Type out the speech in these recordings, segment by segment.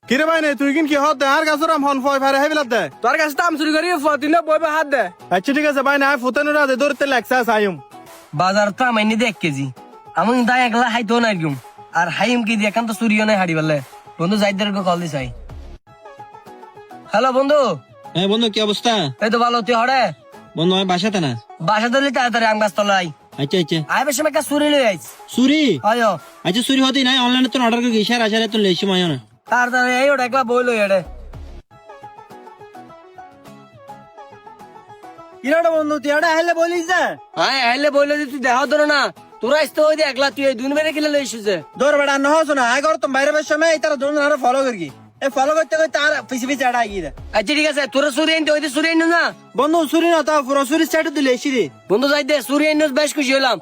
কিরে ভাই নে তুই কিন কি হত দে আর গাছর আম হন ফয় ফারে হেবিলাত দে তোর কাছে তো আম চুরি করি ফতিনে বইবে হাত দে। আচ্ছা ঠিক আছে ভাই না ফুতেন রা দে দৌড়তে লাগছে সাইম বাজার তো আমি নি 1 কেজি আমি দাই একলা হাইতো না গিম আর হাইম কি দিয়ে কান্ত চুরিও নাই হাড়ি বলে বন্ধু যাইদের কল দিছ আই। হ্যালো বন্ধু। হ্যাঁ বন্ধু কি অবস্থা? এই তো ভালো, তুই হড়ে? বন্ধু আমি বাসাতে না। বাসা ধরলি তাড়াতাড়ি আম গাছ তলাই আচ্ছা আচ্ছা আয় বেশ সময় চুরি লই আইস। চুরি? আয়ো আচ্ছা চুরি হতেই নাই, অনলাইনে তো অর্ডার করে গেছি আর আসারে তো লেছি মায় না। তাড়াতাড়ি এই ওটা একলা বই লই এড়ে। কিরাটা বন্ধু তুই এটা হেলে বলিস যে হ্যাঁ আইলে বইলে তুই দেহ ধরো না তোরা আসতে হই দে একলা তুই এই দুন বেরে কিলে লইছিস যে দৌড় বেড়া না হস না আয় কর তুমি বাইরে বেশ সময় তারা দুজন আরো ফলো করি এই ফলো করতে করতে আর পিছে পিছে আড়া গিয়ে আচ্ছা ঠিক আছে তোরা চুরি আনতে হইতে চুরি আইন না বন্ধু চুরি না তা পুরো চুরি সাইড দিলে এসি রে বন্ধু যাই দে চুরি আইন বেশ খুশি হলাম।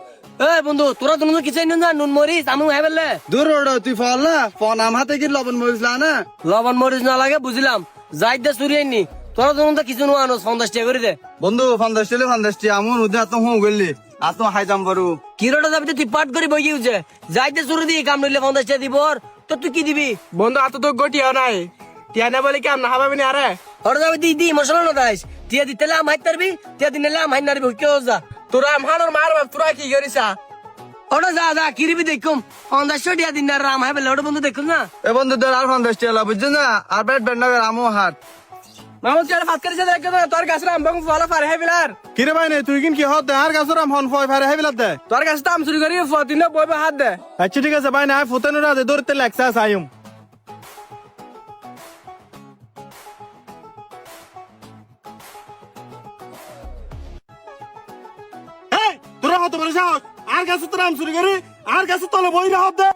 এ বন্ধু তোরা দুজন কিছু আইন না নুন মরিচ আমি হেবেলে দূর ওড়া তুই ফল না ফোন আম হাতে কি লবণ মরিস না লবণ মরিচ না লাগে বুঝলাম যাই দে চুরি আইনি তোরা দুজন তো কিছু নো আনো 50 টাকা করে দে বন্ধু 50 টি আমন উদে আত হো গলি আত হাইজাম পারু কিরোটা যাবি তুই পাট করে বই গিয়েছে যাই দে চুরি দি কাম নইলে 50 টাকা দিব তো তুই কি দিবি? বন্ধু আত তো গটিয়া নাই টিয়া না বলে কি আম না হাবাবি না আরে ওরা যাবি দি মশলা না দাইস টিয়া দিতে আম হাইত পারবি টিয়া দিনে আম হাইন নারবি কেউ যা তোরা আম হানোর মার বাপ তোরা কি করিসা ওটা যা যা কিরিবি দেখুম 50 টাকা দিন রাম হাই বেলে ওটা বন্ধু দেখুন না এ বন্ধু দর আর 50 টি বুঝছ না আর ব্যাট ব্যাট না আমো হাত মামু তুই ফাত করিস দেখ তোর কাছে আম বং ফলো ফারে হেবিলার কিরে ভাই নে তুই কিন কি হত দে আর গাছর আম হন ফয় ফারে হেবিলাত দে তোর কাছে তো আম চুরি করি ফতিনে বইবে হাত দে আচ্ছা ঠিক আছে ভাই না ফুতেন রা দে দৌড়তে লাগছে সাইম তোরা হতে পারিস আর গাছে তোরা আম চুরি করি আর গাছে তলে বই না হত দে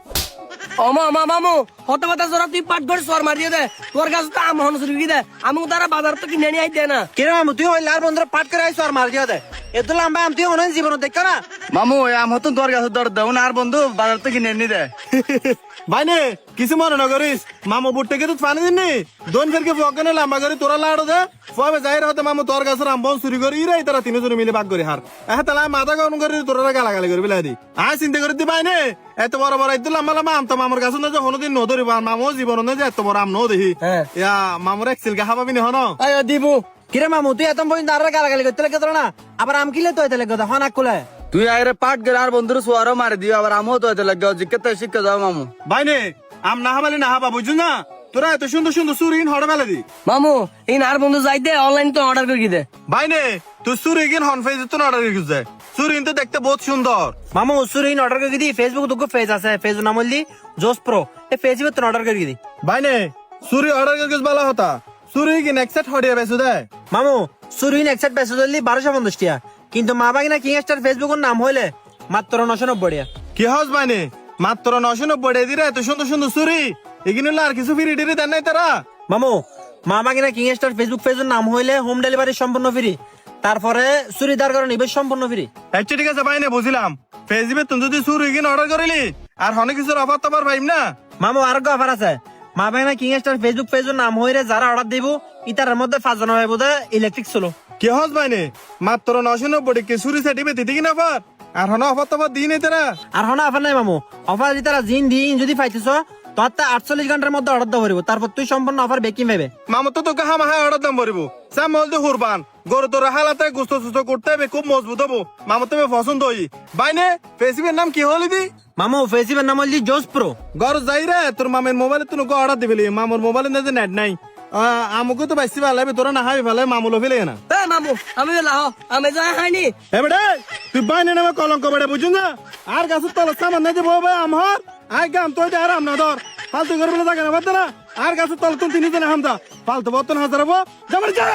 ওমা মামু হতে কথা জোরা তুই পাট করে সর মারিয়ে দে তোর কাছে তো আম হন চুরি দে আমি তারা বাজার তো কিনে নিয়ে আইতে না কিরে মামু তুই ওই লাল বন্ধুরা পাট করে আইছ আর মার দিয়া দে এত লম্বা আম তুই মনে জীবন দেখ না মামু আম হতন তোর গাছে দর দেও না আর বন্ধু বাজার থেকে নিয়ে নি দে ভাই নে কিছু মনে না করিস মামু বুট থেকে তো পানি দিননি দোন ফেরকে ফকনে লম্বা করে তোরা লাড়ো দে ফবে যাই হতে মামু তোর গাছের আম বন চুরি করি রে তারা তিনজন মিলে ভাগ করে হার তাহলে মাথা গরম করে তোরা গালাগালি করে বিলাই দি চিন্তা করে দি ভাই নে এত বড় বড় একদম লম্বা লম্বা আম তো মামুর গাছ না যে কোনোদিন ন ধরিব আর মামু জীবন না যে এত বড় আম ন দেখি ইয়া মামুর এক সিলকা হাবাবি নি হন আয় দিবু কিরে মামু তুই এত বই দাঁড়া গালাগালি করতে লাগে তোর না আবার আম কিলে তো এতে লাগে হনাক কুলে তুই আইরে পাট গেলে আর বন্ধুর সোয়ারও মারি দিও আবার আমও তো এতে লাগে জিজ্ঞাসা শিক্ষা যাও মামু ভাই নে আম না হাবালি না হাবা বুঝু না তোরা এত সুন্দর সুন্দর সুরিন হড় মেলে দি মামু এই আর বন্ধু যাই দে অনলাইন তো অর্ডার করে দে ভাই নে তুই সুরি কিন হন ফেজ তো অর্ডার করে দে সুরিন তো দেখতে বহুত সুন্দর মামু সুরিন অর্ডার করে দি ফেসবুক দুগো পেজ আছে পেজ নাম হলি জোস প্রো এই ফেসবুক তো অর্ডার করে দি ভাই নে সুরি অর্ডার করে ভালো হতা সুরি কি নেক্সট হড়িয়া বেসু দে মামু সুরিন একসাথে পেছে দিলি 1250 টাকা কিন্তু মা বাগিনা কিং স্টার ফেসবুকের নাম হইলে মাত্র 990 টাকা কি হস ভাই নে মাত্র 990 দিরে এত সুন্দর সুন্দর সুরি এগিনে আর কিছু ফ্রি ডিরে দেন নাই তারা মামু মা বাগিনা কিং স্টার ফেসবুক পেজের নাম হইলে হোম ডেলিভারি সম্পূর্ণ ফ্রি তারপরে চুরিদার করে নিবে সম্পূর্ণ ফ্রি আচ্ছা ঠিক আছে ভাই নে বুঝলাম ফেসবুকে তুমি যদি সুরি কিন অর্ডার করিলি আর হনে কিছু অফার তো পাইম না মামু আর অফার আছে মা বাগিনা কিং স্টার ফেসবুক পেজের নাম হইলে যারা অর্ডার দিব ইতার মধ্যে 5 জন হবে বোধহয় ইলেকট্রিক চলো কি হস ভাই নে মাত্র 990 কে সুরি সেটিবে দিদি কিনা অফার আর হনে অফার তো দিই নাই তারা আর হনা অফার নাই মামু অফার দিতারা জিন দিন যদি পাইতেছ তোর 48 ঘন্টার মধ্যে অর্ডার দেওয়া পারিব তারপর তুই সম্পূর্ণ অফার বেকিং পাবে মামু তো তোকে হামা হাই অর্ডার দাম পারিব সামল দে কুরবান গরু তোর হালাতে গুস্ত সুস্ত করতে হবে খুব মজবুত হবো মামু তুমি পছন্দ হই বাইনে ফেসবুকের নাম কি হলি দি মামু ফেসবুকের নাম হলি জোস প্রো গর যাই রে তোর মামের মোবাইলে তুই অর্ডার দিবি মামুর মোবাইলে না যে নেট নাই আমাকে তো বাইসি ভালো হবে তোরা না হাবি ভালো মামুলো ফেলে না এ মামু আমি লাহ আমি যাই হাইনি এবারে তুই বাইনে নামে কলঙ্ক বেড়ে বুঝুন না আর গাছের তল সামান না দেবো ভাই আমার আয় গাম তো আর না ধর ফালতু করে বলে থাকে না বাদ না আর গাছের তল তুমি তিনজনে হামদা ফালতু বর্তন হাজার হবো যাবার যা